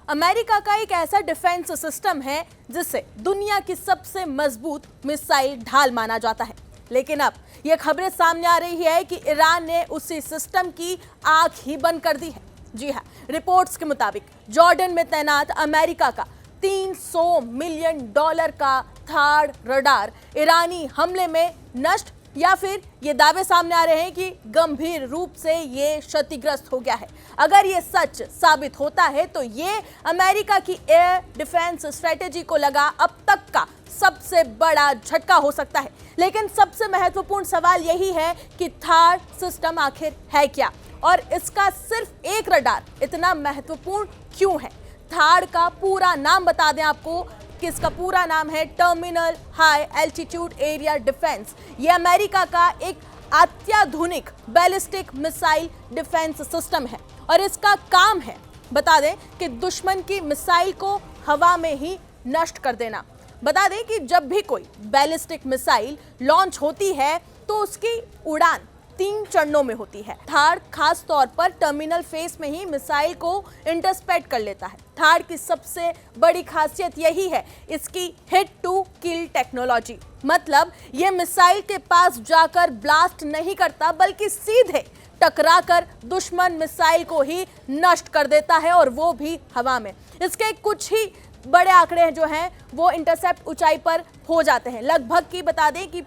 America का एक ऐसा डिफेंस सिस्टम है जिसे दुनिया की सबसे मजबूत मिसाइल ढाल माना जाता है। लेकिन अब यह खबरें सामने आ रही है कि ईरान ने उसी सिस्टम की आंख ही बंद कर दी है। जी हां, रिपोर्ट्स के मुताबिक जॉर्डन में तैनात अमेरिका का $300 मिलियन का थाड रडार ईरानी हमले में नष्ट या फिर ये दावे सामने आ रहे हैं कि गंभीर रूप से ये क्षतिग्रस्त हो गया है। अगर ये सच साबित होता है तो ये अमेरिका की एयर डिफेंस स्ट्रेटेजी को लगा अब तक का सबसे बड़ा झटका हो सकता है। लेकिन सबसे महत्वपूर्ण सवाल यही है कि थाड सिस्टम आखिर है क्या और इसका सिर्फ एक रडार इतना महत्वपूर्ण क्यों है। थाड का पूरा नाम बता दें आपको कि इसका पूरा नाम है terminal high altitude area defence. ये अमेरिका का एक अत्याधुनिक बैलिस्टिक मिसाइल डिफेंस सिस्टम है और इसका काम है, बता दें, कि दुश्मन की मिसाइल को हवा में ही नष्ट कर देना। बता दें कि जब भी कोई बैलिस्टिक मिसाइल लॉन्च होती है तो उसकी उड़ान 3 चरणों में होती है। थाड खास तौर पर टर्मिनल फेस में ही मिसाइल को इंटरसेप्ट कर लेता है। थाड की सबसे बड़ी खासियत यही है इसकी हिट टू किल टेक्नोलॉजी। मतलब ये मिसाइल के पास जाकर ब्लास्ट नहीं करता बल्कि सीधे टकराकर दुश्मन मिसाइल को ही नष्ट कर देता है और वो भी हवा में। इसके कुछ ही बड़े आंकड़े जो हैं वो इंटरसेप्ट ऊंचाई पर हो जाते हैं। लगभग की बता दें कि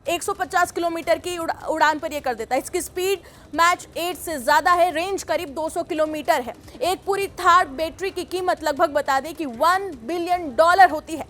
150 किलोमीटर की उड़ान पर यह कर देता है। इसकी स्पीड मैच 8 से ज्यादा है, रेंज करीब 200 किलोमीटर है। एक पूरी थाड बैटरी की कीमत लगभग बता दें कि $1 बिलियन होती है।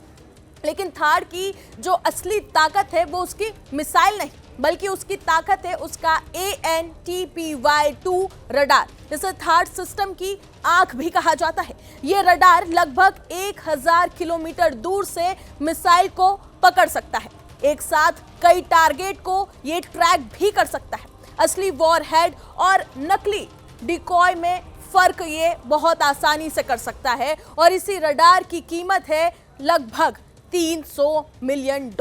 लेकिन थाड की जो असली ताकत है वो उसकी मिसाइल नहीं बल्कि उसकी ताकत है उसका ANTPY-2 रडार। इसे थाड सिस्टम की आंख भी कहा जाता है। यह रडार लगभग 1000 किलोमीटर दूर से मिसाइल को पकड़ सकता है। एक साथ कई टारगेट को ये ट्रैक भी कर सकता है। असली वॉरहेड और नकली डिकॉय में फर्क ये बहुत आसानी से कर सकता है और इसी रडार की कीमत है लगभग $300 मिलियन।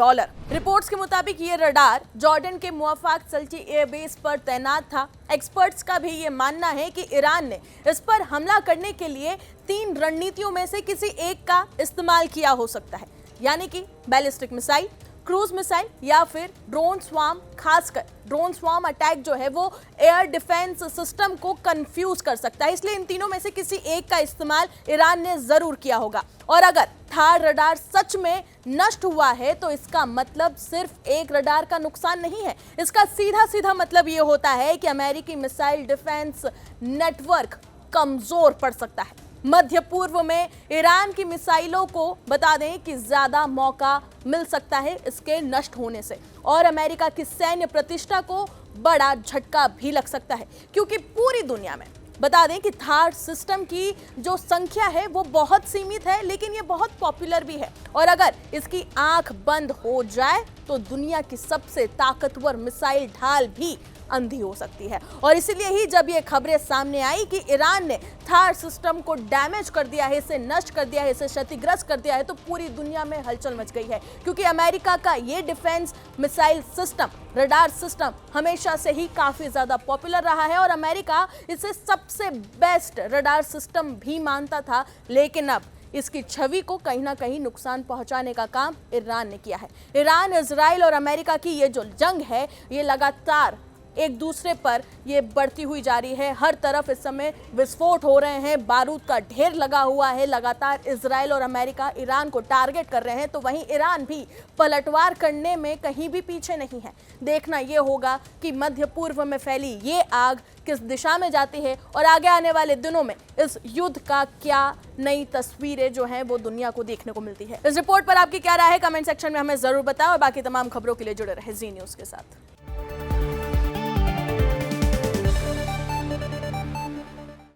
रिपोर्ट्स के मुताबिक ये रडार जॉर्डन के मुआफाक सल्ची एयरबेस पर तैनात था। एक्सपर्ट्स का भी ये मानना है कि ईरान ने इस पर हमला करने के लिए 3 रणनीतियों में से किसी एक का इस्तेमाल किया हो सकता है, यानी कि बैलिस्टिक मिसाइल, क्रूज मिसाइल या फिर ड्रोन स्वार्म। खासकर ड्रोन स्वार्म अटैक जो है वो एयर डिफेंस सिस्टम को कंफ्यूज कर सकता है, इसलिए इन तीनों में से किसी एक का इस्तेमाल ईरान ने जरूर किया होगा। और अगर थाड रडार सच में नष्ट हुआ है तो इसका मतलब सिर्फ एक रडार का नुकसान नहीं है। इसका सीधा सीधा मतलब ये होता है कि अमेरिकी मिसाइल डिफेंस नेटवर्क कमजोर पड़ सकता है। मध्य पूर्व में ईरान की मिसाइलों को बता दें कि ज्यादा मौका मिल सकता है इसके नष्ट होने से और अमेरिका की सैन्य प्रतिष्ठा को बड़ा झटका भी लग सकता है, क्योंकि पूरी दुनिया में बता दें कि थाड सिस्टम की जो संख्या है वो बहुत सीमित है, लेकिन ये बहुत पॉपुलर भी है। और अगर इसकी आंख बंद हो जाए तो दुनिया की सबसे ताकतवर मिसाइल ढाल भी अंधी हो सकती है। और इसीलिए ही जब ये खबरें सामने आई कि ईरान ने थाड सिस्टम को डैमेज कर दिया है, इसे नष्ट कर दिया है, इसे क्षतिग्रस्त कर दिया है, तो पूरी दुनिया में हलचल मच गई है। क्योंकि अमेरिका का ये defence missile system, radar system हमेशा से ही काफी ज्यादा पॉपुलर रहा है और अमेरिका इसे सबसे बेस्ट रडार सिस्टम भी मानता था। लेकिन अब इसकी छवि को कहीं ना कहीं नुकसान पहुंचाने का काम ईरान ने किया है। ईरान, इजराइल और अमेरिका की ये जो जंग है ये लगातार एक दूसरे पर ये बढ़ती हुई जा रही है। हर तरफ इस समय विस्फोट हो रहे हैं, बारूद का ढेर लगा हुआ है। लगातार इजराइल और अमेरिका ईरान को टारगेट कर रहे हैं, तो वहीं ईरान भी पलटवार करने में कहीं भी पीछे नहीं है। देखना ये होगा कि मध्य पूर्व में फैली ये आग किस दिशा में जाती है और आगे आने वाले दिनों में इस युद्ध का क्या नई तस्वीरें जो हैं वो दुनिया को देखने को मिलती है। इस रिपोर्ट पर आपकी क्या राय है, कमेंट सेक्शन में हमें जरूर बताएं और बाकी तमाम खबरों के लिए जुड़े रहे जी न्यूज़ के साथ।